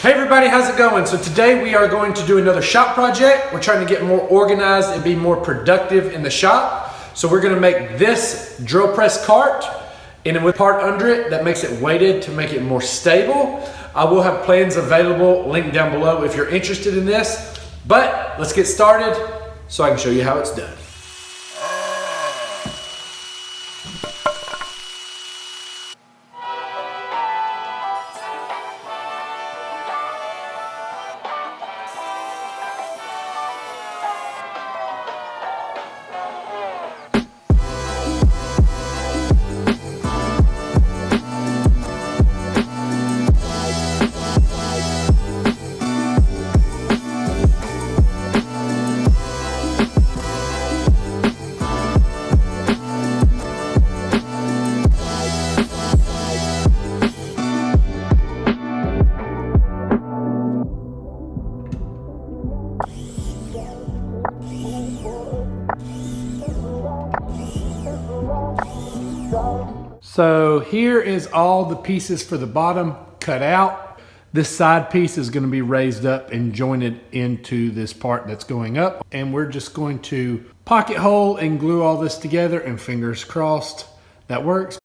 Hey everybody, how's it going? So today we are going to do another shop project. We're trying to get more organized and be more productive in the shop. So we're gonna make this drill press cart and then with part under it that makes it weighted to make it more stable. I will have plans available, linked down below if you're interested in this. But let's get started so I can show you how it's done. So here is all the pieces for the bottom cut out. This side piece is going to be raised up and jointed into this part that's going up. And we're just going to pocket hole and glue all this together, and fingers crossed that works.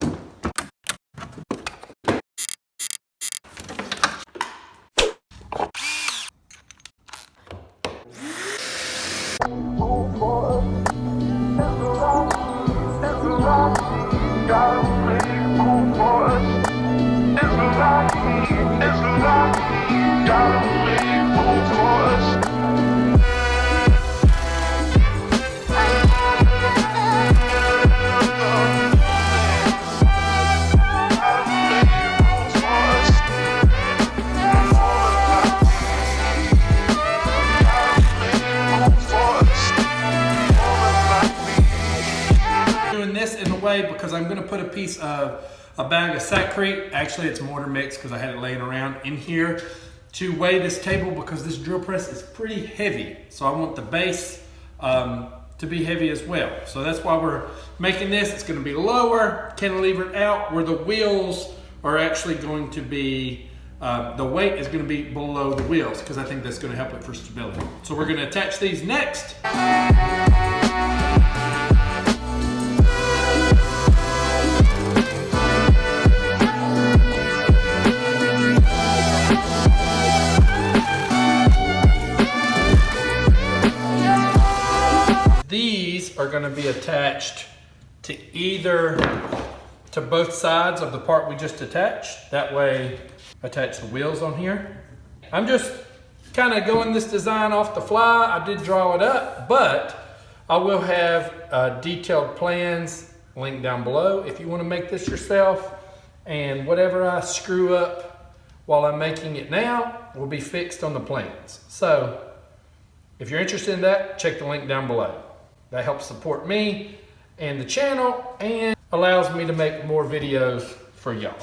Because I'm going to put a piece of a bag of Sakrete, actually it's mortar mix because I had it laying around in here, to weigh this table because this drill press is pretty heavy. So I want the base to be heavy as well. So that's why we're making this. It's going to be lower, cantilevered out, where the wheels are actually going to be, the weight is going to be below the wheels because I think that's going to help it for stability. So we're going to attach these next. These are going to be attached to both sides of the part we just attached. That way, attach the wheels on here. I'm just kind of going this design off the fly. I did draw it up, but I will have detailed plans linked down below if you want to make this yourself. And whatever I screw up while I'm making it now will be fixed on the plans. So if you're interested in that, check the link down below. That helps support me and the channel and allows me to make more videos for y'all.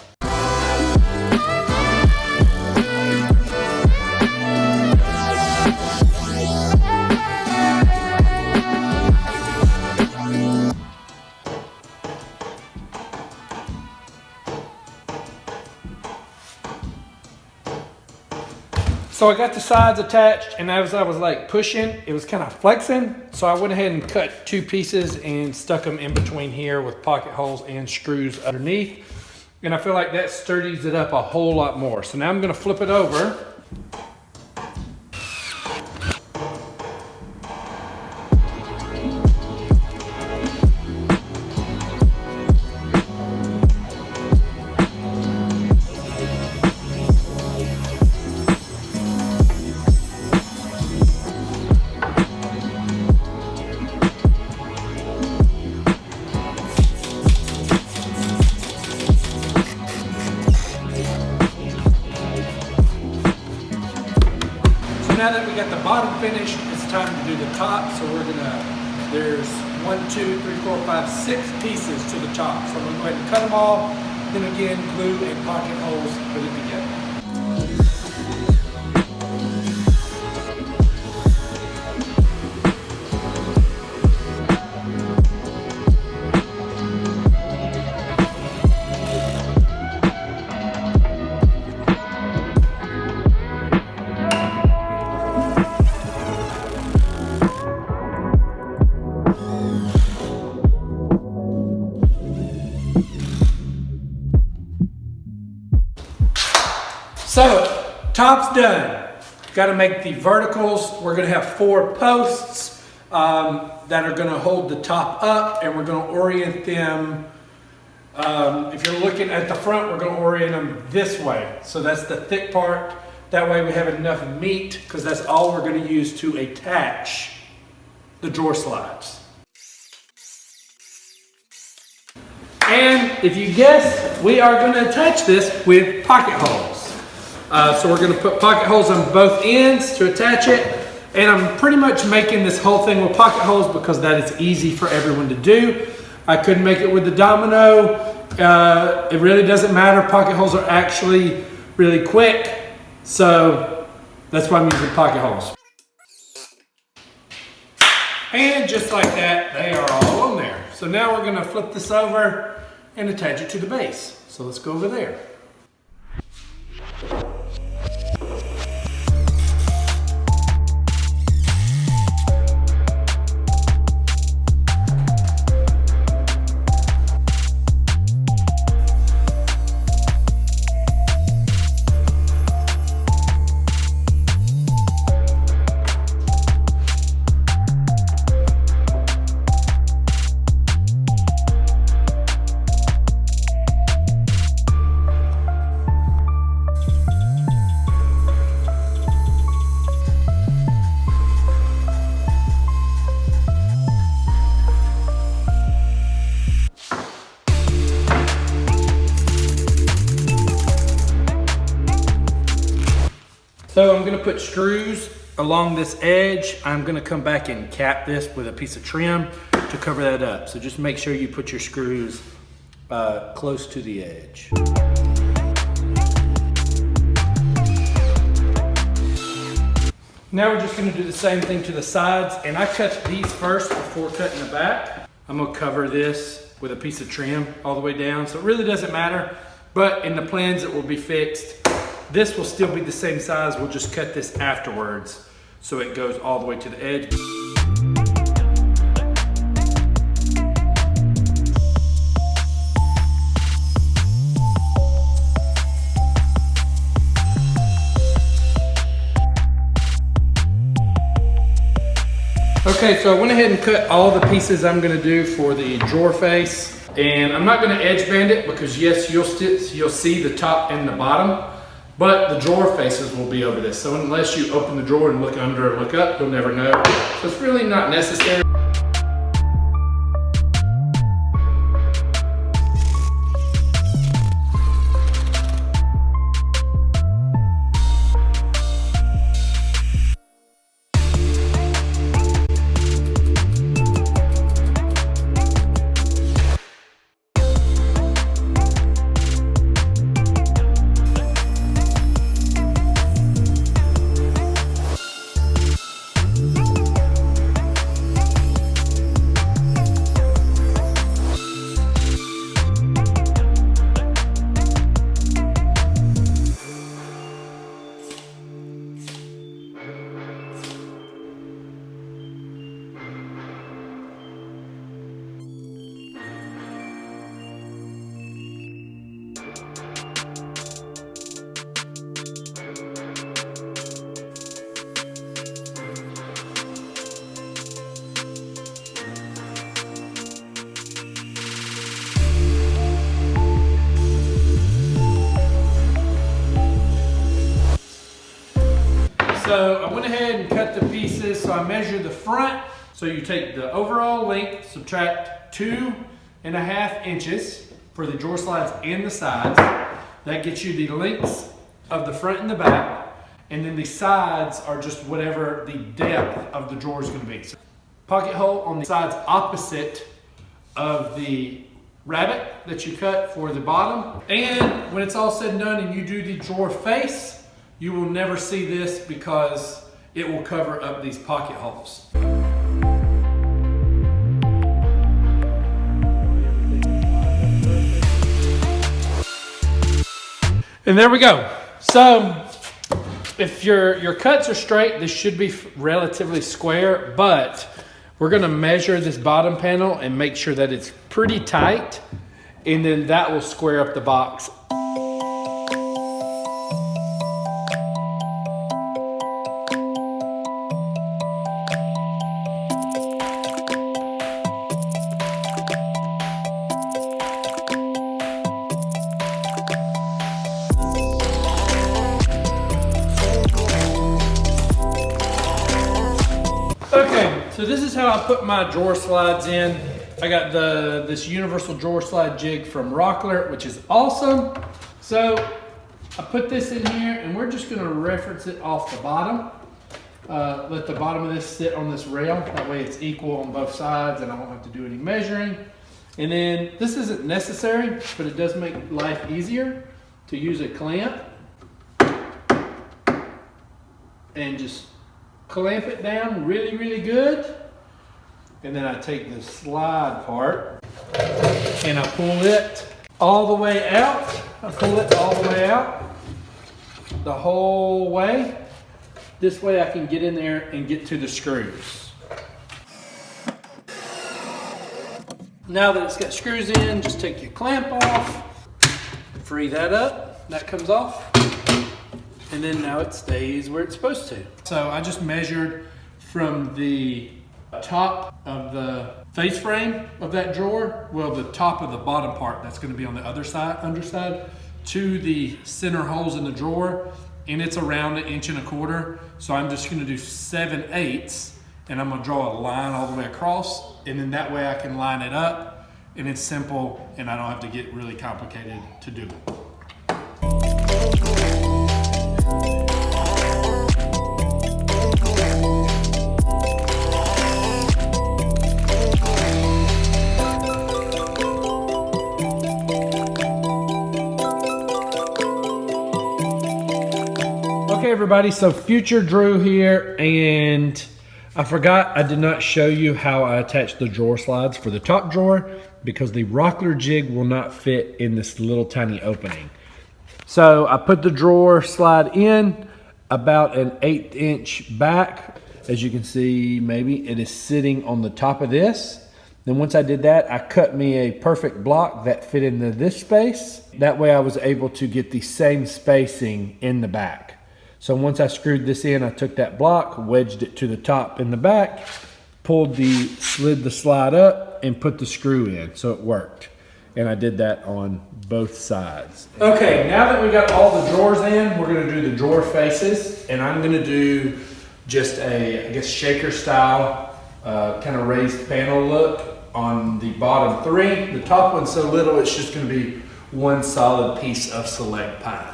So I got the sides attached, and as I was like pushing, it was kind of flexing. So I went ahead and cut two pieces and stuck them in between here with pocket holes and screws underneath. And I feel like that sturdies it up a whole lot more. So now I'm gonna flip it over. Now that we got the bottom finished, it's time to do the top. So we're gonna, there's 1, 2, 3, 4, 5, 6 pieces to the top. So I'm gonna go ahead and cut them all, then again, glue and pocket holes, put it together. So, top's done. Got to make the verticals. We're going to have 4 posts that are going to hold the top up, and we're going to orient them. If you're looking at the front, we're going to orient them this way. So that's the thick part. That way we have enough meat, because that's all we're going to use to attach the drawer slides. And if you guessed, we are going to attach this with pocket holes. So we're going to put pocket holes on both ends to attach it. And I'm pretty much making this whole thing with pocket holes because that is easy for everyone to do. I couldn't make it with the domino. It really doesn't matter. Pocket holes are actually really quick. So that's why I'm using pocket holes. And just like that, they are all on there. So now we're going to flip this over and attach it to the base. So let's go over there. So I'm gonna put screws along this edge. I'm gonna come back and cap this with a piece of trim to cover that up. So just make sure you put your screws close to the edge. Now we're just gonna do the same thing to the sides, and I cut these first before cutting the back. I'm gonna cover this with a piece of trim all the way down, so it really doesn't matter, but in the plans it will be fixed. This will still be the same size, we'll just cut this afterwards so it goes all the way to the edge. Okay, so I went ahead and cut all the pieces I'm gonna do for the drawer face. And I'm not gonna edge band it because yes, you'll see the top and the bottom, but the drawer faces will be over this. So unless you open the drawer and look under or look up, you'll never know. So it's really not necessary. So I went ahead and cut the pieces. So I measured the front. So you take the overall length, subtract 2.5 inches for the drawer slides and the sides. That gets you the lengths of the front and the back. And then the sides are just whatever the depth of the drawer is going to be. So pocket hole on the sides opposite of the rabbet that you cut for the bottom. And when it's all said and done and you do the drawer face, you will never see this because it will cover up these pocket holes. And there we go. So if your cuts are straight, this should be relatively square, but we're gonna measure this bottom panel and make sure that it's pretty tight, and then that will square up the box. So this is how I put my drawer slides in. I got this universal drawer slide jig from Rockler, which is awesome. So I put this in here and we're just gonna reference it off the bottom. Let the bottom of this sit on this rail. That way it's equal on both sides and I won't have to do any measuring. And then this isn't necessary, but it does make life easier to use a clamp and just clamp it down really, really good. And then I take the slide part and I pull it all the way out. I pull it all the way out, the whole way. This way I can get in there and get to the screws. Now that it's got screws in, just take your clamp off, free that up, that comes off, and then now it stays where it's supposed to. So I just measured from the top of the face frame of that drawer, well, the top of the bottom part that's going to be on the other side, underside, to the center holes in the drawer, and it's around 1.25 inches. So I'm just going to do 7/8, and I'm going to draw a line all the way across, and then that way I can line it up, and it's simple, and I don't have to get really complicated to do it. Okay everybody, so Future Drew here, and I forgot I did not show you how I attach the drawer slides for the top drawer because the Rockler jig will not fit in this little tiny opening. So I put the drawer slide in about an 1/8 inch back. As you can see, maybe it is sitting on the top of this. Then once I did that, I cut me a perfect block that fit into this space. That way I was able to get the same spacing in the back. So once I screwed this in, I took that block, wedged it to the top in the back, slid the slide up and put the screw in, so it worked. And I did that on both sides. Okay, now that we got all the drawers in, we're gonna do the drawer faces, and I'm gonna do just a, I guess, shaker style, kind of raised panel look on the bottom 3. The top one's so little, it's just gonna be one solid piece of Select Pine.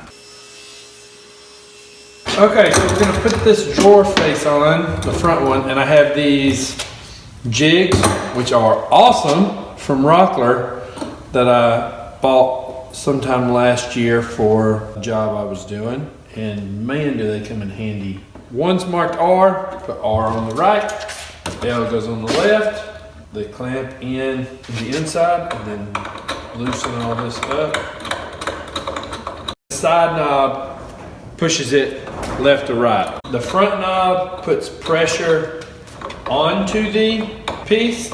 Okay, so we're gonna put this drawer face on, the front one, and I have these jigs, which are awesome, from Rockler, that I bought sometime last year for a job I was doing, and man, do they come in handy. One's marked R, put R on the right, L goes on the left, they clamp in the inside, and then loosen all this up. The side knob pushes it left to right. The front knob puts pressure onto the piece.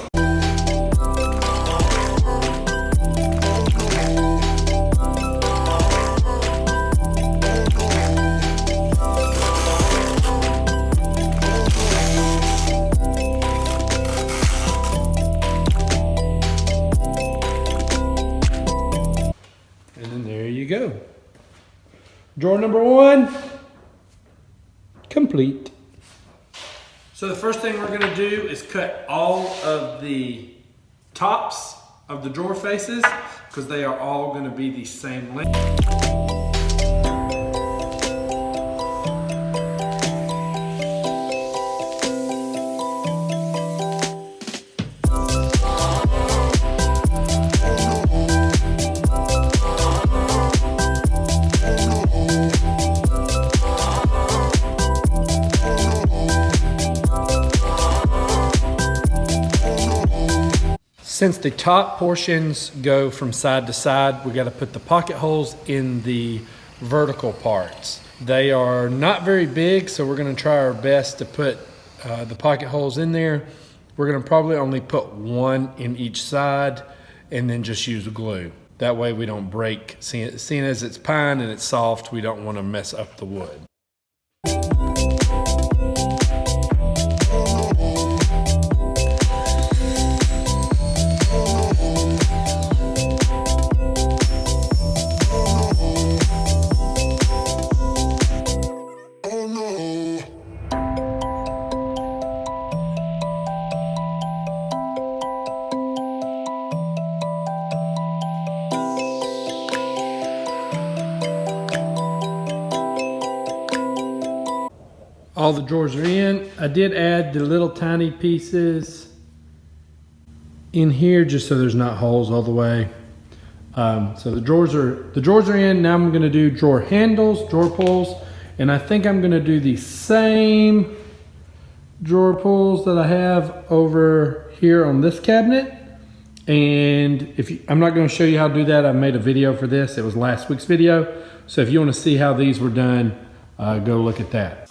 And then there you go. Drawer number 1. Complete. So the first thing we're gonna do is cut all of the tops of the drawer faces because they are all gonna be the same length. Since the top portions go from side to side, we got to put the pocket holes in the vertical parts. They are not very big, so we're going to try our best to put the pocket holes in there. We're going to probably only put one in each side and then just use glue. That way we don't break. Seeing as it's pine and it's soft, we don't want to mess up the wood. All the drawers are in. I did add the little tiny pieces in here just so there's not holes all the way. So the drawers are in. Now I'm gonna do drawer handles, drawer pulls, and I think I'm gonna do the same drawer pulls that I have over here on this cabinet. And I'm not gonna show you how to do that. I made a video for this. It was last week's video. So if you wanna see how these were done, go look at that.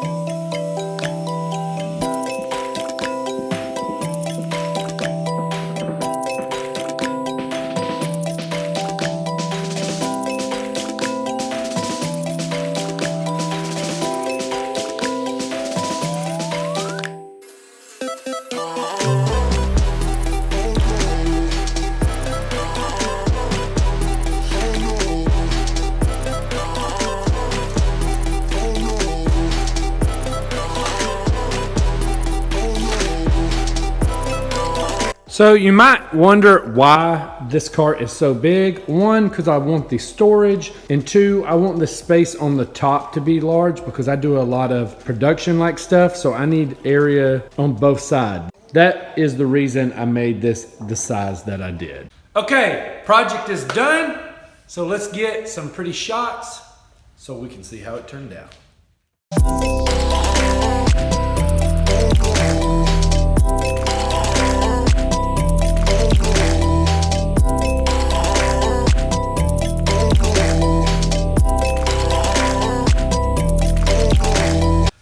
So you might wonder why this cart is so big. One, because I want the storage, and two, I want the space on the top to be large because I do a lot of production like stuff, so I need area on both sides. That is the reason I made this the size that I did. Okay, project is done. So let's get some pretty shots so we can see how it turned out.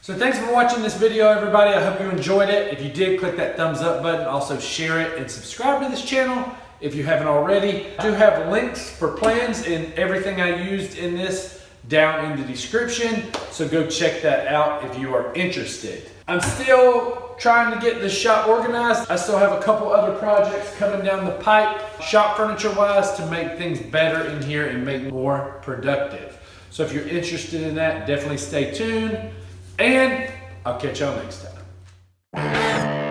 So thanks for watching this video, everybody. I hope you enjoyed it. If you did, click that thumbs up button. Also share it and subscribe to this channel if you haven't already. I do have links for plans and everything I used in this down in the description. So go check that out if you are interested. I'm still trying to get this shop organized. I still have a couple other projects coming down the pipe, shop furniture wise, to make things better in here and make more productive. So if you're interested in that, definitely stay tuned. And I'll catch y'all next time.